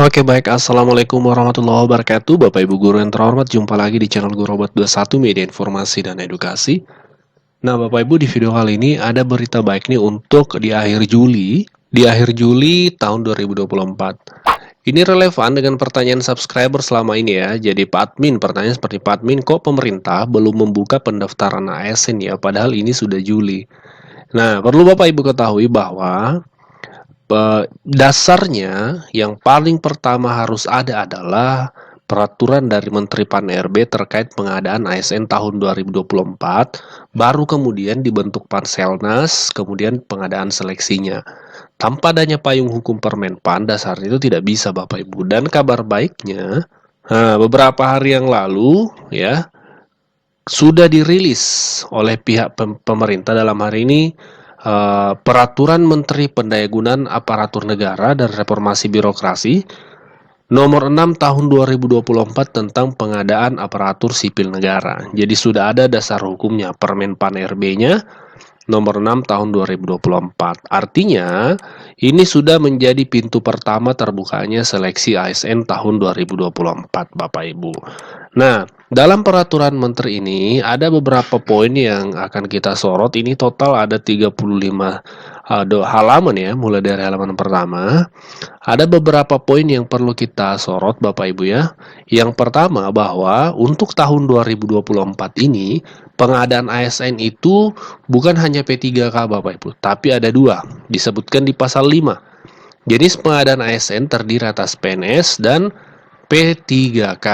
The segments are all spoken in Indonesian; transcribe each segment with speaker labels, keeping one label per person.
Speaker 1: Oke baik, Assalamualaikum warahmatullahi wabarakatuh. Bapak Ibu guru yang terhormat, jumpa lagi di channel Guru Robot 21 Media Informasi dan Edukasi. Nah Bapak Ibu, di video kali ini ada berita baik nih untuk di akhir Juli tahun 2024. Ini relevan dengan pertanyaan subscriber selama ini ya. Jadi Pak Admin, pertanyaan seperti Pak Admin, kok pemerintah belum membuka pendaftaran ASN ya, padahal ini sudah Juli. Nah, perlu Bapak Ibu ketahui bahwa dasarnya yang paling pertama harus ada adalah peraturan dari Menteri Pan-RB terkait pengadaan ASN tahun 2024, baru kemudian dibentuk Panselnas, kemudian pengadaan seleksinya. Tanpa adanya payung hukum Permenpan, dasarnya itu tidak bisa Bapak Ibu. Dan kabar baiknya, beberapa hari yang lalu ya sudah dirilis oleh pihak pemerintah dalam hari ini Peraturan Menteri Pendayagunaan Aparatur Negara dan Reformasi Birokrasi Nomor 6 Tahun 2024 tentang pengadaan aparatur sipil negara. Jadi sudah ada dasar hukumnya, Permen Pan-RB-nya Nomor 6 Tahun 2024. Artinya, ini sudah menjadi pintu pertama terbukanya seleksi ASN tahun 2024, Bapak Ibu. Nah, dalam peraturan menteri ini ada beberapa poin yang akan kita sorot. Ini total ada 35 halaman ya, mulai dari halaman pertama. Ada beberapa poin yang perlu kita sorot Bapak Ibu ya. Yang pertama bahwa untuk tahun 2024 ini pengadaan ASN itu bukan hanya P3K Bapak Ibu, tapi ada dua, disebutkan di pasal 5. Jenis pengadaan ASN terdiri atas PNS dan P3K.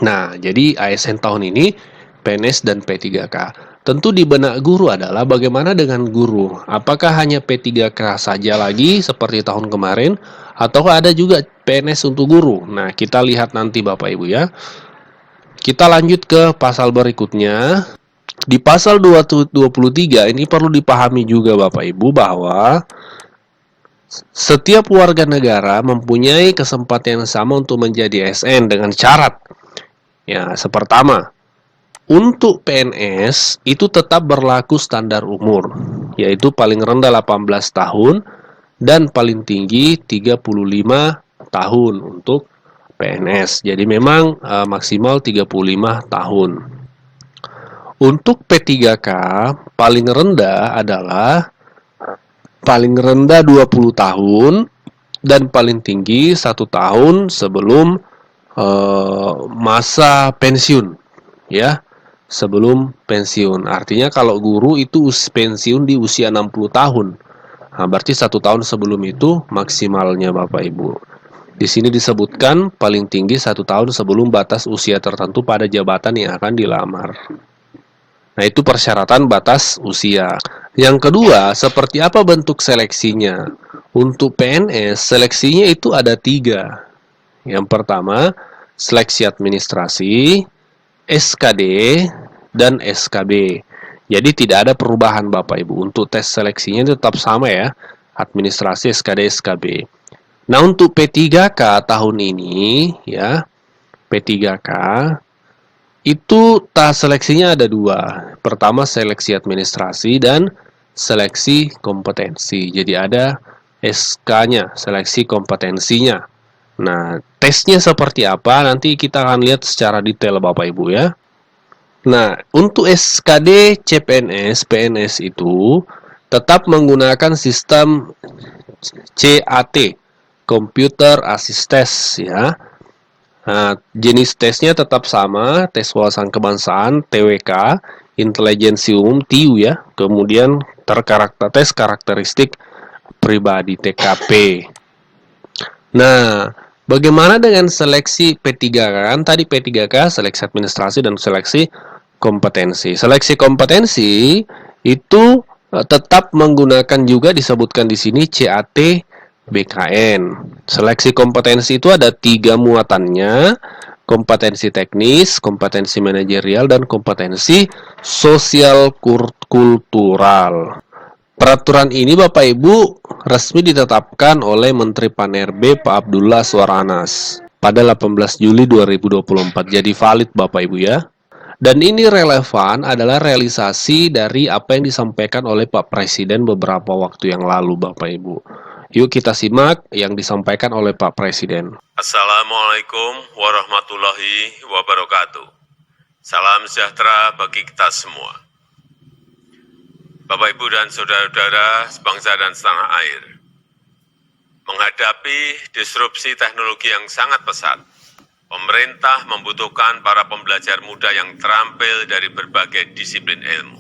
Speaker 1: Nah, jadi ASN tahun ini PNS dan P3K. Tentu di benak guru adalah bagaimana dengan guru? Apakah hanya P3K saja lagi seperti tahun kemarin? Atau ada juga PNS untuk guru? Nah, kita lihat nanti Bapak Ibu ya. Kita lanjut ke pasal berikutnya. Di pasal 23 ini perlu dipahami juga Bapak Ibu bahwa setiap warga negara mempunyai kesempatan yang sama untuk menjadi ASN dengan syarat. Ya, pertama, untuk PNS itu tetap berlaku standar umur, yaitu paling rendah 18 tahun dan paling tinggi 35 tahun untuk PNS. Jadi memang maksimal 35 tahun. Untuk P3K paling rendah adalah paling rendah 20 tahun dan paling tinggi 1 tahun sebelum masa pensiun ya, sebelum pensiun. Artinya kalau guru itu pensiun di usia 60 tahun. Nah, berarti 1 tahun sebelum itu maksimalnya Bapak Ibu. Di sini disebutkan paling tinggi 1 tahun sebelum batas usia tertentu pada jabatan yang akan dilamar. Nah, itu persyaratan batas usia. Yang kedua, seperti apa bentuk seleksinya? Untuk PNS, seleksinya itu ada 3. Yang pertama, seleksi administrasi, SKD, dan SKB. Jadi tidak ada perubahan Bapak Ibu. Untuk tes seleksinya tetap sama ya, administrasi, SKD, SKB. Nah, untuk P3K tahun ini ya, P3K itu tes seleksinya ada 2. Pertama seleksi administrasi dan seleksi kompetensi. Jadi ada SK-nya, seleksi kompetensinya. Nah, tesnya seperti apa? Nanti kita akan lihat secara detail Bapak Ibu ya. Nah, untuk SKD CPNS, PNS itu tetap menggunakan sistem CAT, Computer Assisted ya. Nah, jenis tesnya tetap sama, tes wawasan kebangsaan, TWK, intelijensi umum, TIU ya. Kemudian tes karakteristik pribadi, TKP. Nah, bagaimana dengan seleksi P3K? Kan tadi P3K, seleksi administrasi dan seleksi kompetensi. Seleksi kompetensi itu tetap menggunakan juga disebutkan di sini CAT BKN. Seleksi kompetensi itu ada 3 muatannya, kompetensi teknis, kompetensi manajerial, dan kompetensi sosial kultural. Peraturan ini Bapak Ibu resmi ditetapkan oleh Menteri Pan-RB Pak Abdullah Azwar Anas pada 18 Juli 2024. Jadi valid Bapak Ibu ya. Dan ini relevan adalah realisasi dari apa yang disampaikan oleh Pak Presiden beberapa waktu yang lalu Bapak Ibu. Yuk kita simak yang disampaikan oleh Pak Presiden.
Speaker 2: Assalamualaikum warahmatullahi wabarakatuh. Salam sejahtera bagi kita semua. Bapak, Ibu, dan saudara-saudara sebangsa dan setanah air, menghadapi disrupsi teknologi yang sangat pesat, pemerintah membutuhkan para pembelajar muda yang terampil dari berbagai disiplin ilmu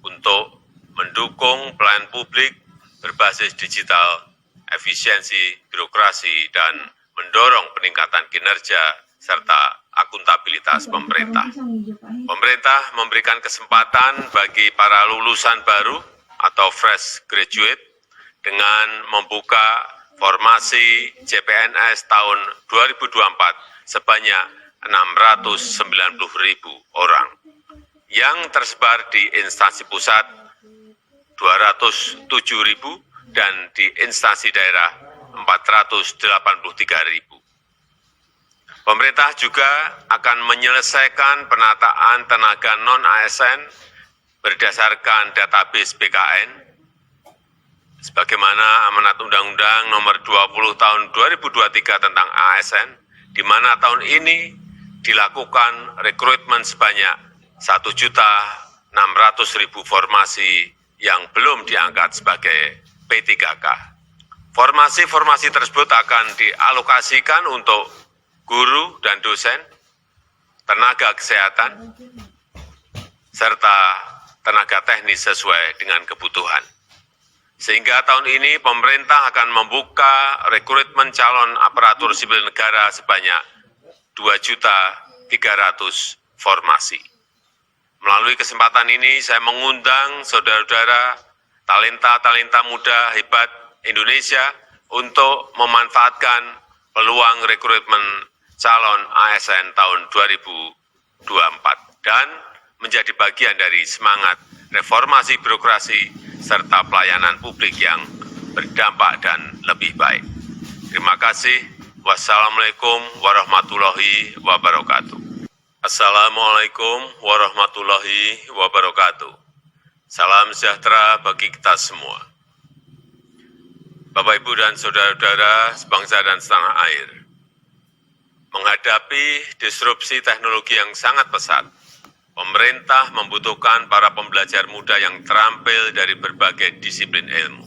Speaker 2: untuk mendukung pelayanan publik berbasis digital, efisiensi birokrasi, dan mendorong peningkatan kinerja serta akuntabilitas pemerintah. Pemerintah memberikan kesempatan bagi para lulusan baru atau fresh graduate dengan membuka formasi CPNS tahun 2024 sebanyak 690.000 orang yang tersebar di instansi pusat 207.000 dan di instansi daerah 483.000. Pemerintah juga akan menyelesaikan penataan tenaga non-ASN berdasarkan database BKN sebagaimana amanat Undang-Undang Nomor 20 Tahun 2023 tentang ASN, di mana tahun ini dilakukan rekrutmen sebanyak 1.600.000 formasi yang belum diangkat sebagai P3K. Formasi-formasi tersebut akan dialokasikan untuk guru dan dosen, tenaga kesehatan, serta tenaga teknis sesuai dengan kebutuhan. Sehingga tahun ini pemerintah akan membuka rekrutmen calon aparatur sipil negara sebanyak 2.300.000 formasi. Melalui kesempatan ini saya mengundang saudara-saudara talenta-talenta muda hebat Indonesia untuk memanfaatkan peluang rekrutmen calon ASN tahun 2024 dan menjadi bagian dari semangat reformasi birokrasi serta pelayanan publik yang berdampak dan lebih baik. Terima kasih. Wassalamualaikum warahmatullahi wabarakatuh. Assalamualaikum warahmatullahi wabarakatuh. Salam sejahtera bagi kita semua. Bapak, Ibu, dan saudara-saudara sebangsa dan setanah air, menghadapi disrupsi teknologi yang sangat pesat, pemerintah membutuhkan para pembelajar muda yang terampil dari berbagai disiplin ilmu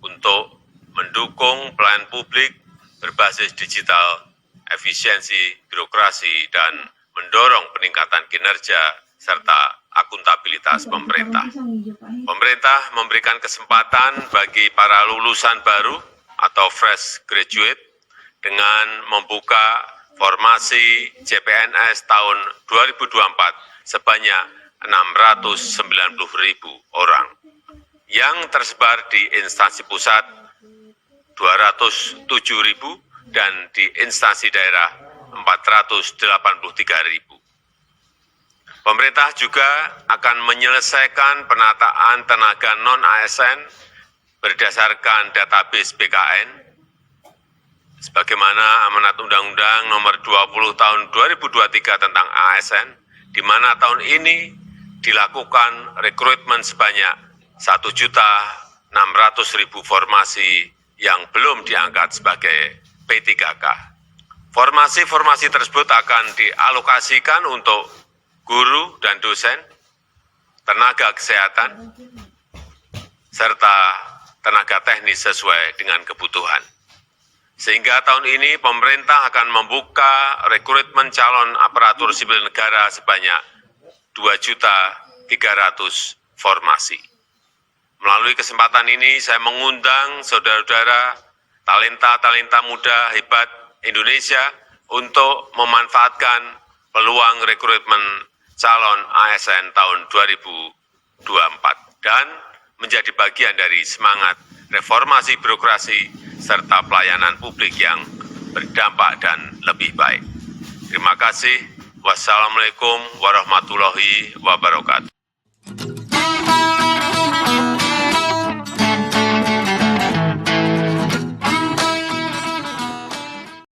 Speaker 2: untuk mendukung pelayanan publik berbasis digital, efisiensi birokrasi, dan mendorong peningkatan kinerja serta akuntabilitas pemerintah. Pemerintah memberikan kesempatan bagi para lulusan baru atau fresh graduate dengan membuka formasi CPNS tahun 2024 sebanyak 690.000 orang yang tersebar di instansi pusat 207.000 dan di instansi daerah 483.000. Pemerintah juga akan menyelesaikan penataan tenaga non-ASN berdasarkan database BKN sebagaimana amanat Undang-Undang Nomor 20 Tahun 2023 tentang ASN, di mana tahun ini dilakukan rekrutmen sebanyak 1.600.000 formasi yang belum diangkat sebagai P3K. Formasi-formasi tersebut akan dialokasikan untuk guru dan dosen, tenaga kesehatan, serta tenaga teknis sesuai dengan kebutuhan. Sehingga tahun ini pemerintah akan membuka rekrutmen calon aparatur sipil negara sebanyak 2.300.000 formasi. Melalui kesempatan ini saya mengundang saudara-saudara talenta-talenta muda hebat Indonesia untuk memanfaatkan peluang rekrutmen calon ASN tahun 2024 dan menjadi bagian dari semangat reformasi birokrasi serta pelayanan publik yang berdampak dan lebih baik. Terima kasih. Wassalamualaikum warahmatullahi wabarakatuh.